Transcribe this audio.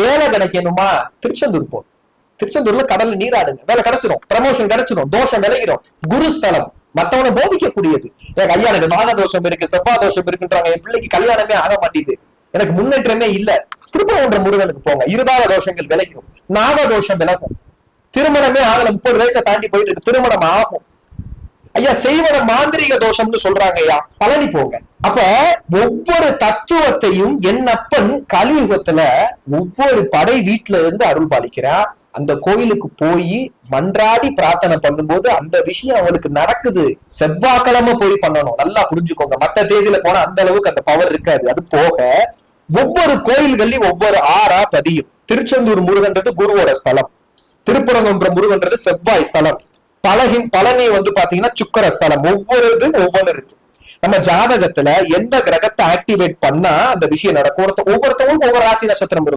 வேலை கிடைக்கணுமா? திருச்செந்தூர் போ. திருச்செந்தூர்ல கடல்ல நீராடுங்க, வேலை கிடைச்சிடும், ப்ரமோஷன் கிடைச்சிடும், தோஷம் விளைகிறோம். குருஸ்தலம் மத்தவனை போதிக்கக்கூடியது. எனக்கு ஐயா எனக்கு நாகதோஷம் இருக்கு, செவ்வாய் தோஷம் இருக்குன்றாங்க, என் பிள்ளைக்கு கல்யாணமே ஆக மாட்டேங்குது, எனக்கு முன்னேற்றமே இல்ல. திருப்பரங்குன்ற முருகனுக்கு போங்க, இருதார தோஷங்கள் விளையும், நாகதோஷம் விலகும். திருமணமே ஆகல, 30 வயசை தாண்டி போயிட்டு இருக்கு, திருமணம் ஆகும். ஐயா செய்வன மாந்திரிக தோஷம்னு சொல்றாங்க ஐயா, பழனி போங்க. அப்ப ஒவ்வொரு தத்துவத்தையும் என் அப்பன் கலியுகத்துல ஒவ்வொரு படை வீட்டுல இருந்து அருள் பாலிக்கிறார். அந்த கோயிலுக்கு போய் மன்றாடி பிரார்த்தனை பண்ணும்போது அந்த விஷயம் அவங்களுக்கு நடக்குது. செவ்வாய்க்கிழமை போய் பண்ணணும், நல்லா புரிஞ்சுக்கோங்க. மத்த தேதியில போனா அந்த அளவுக்கு அந்த பவர் இருக்காது. அது போக ஒவ்வொரு கோயில்கள்லயும் ஒவ்வொரு ஆறா பதியும். திருச்செந்தூர் முருகன்றது குருவோட ஸ்தலம், திருப்பரங்குன்ற முருகன்றது செவ்வாய் ஸ்தலம், பழனி பாத்தீங்கன்னா சுக்கர ஸ்தலம். ஒவ்வொரு ஒவ்வொன்னு இருக்கு. நம்ம ஜாதகத்துல எந்த கிரகத்தை ஆக்டிவேட் பண்ணா அந்த விஷயம் நடக்கும். ஒவ்வொருத்தவங்களுக்கும் ஒவ்வொரு ராசி நட்சத்திரம் இருக்கும்.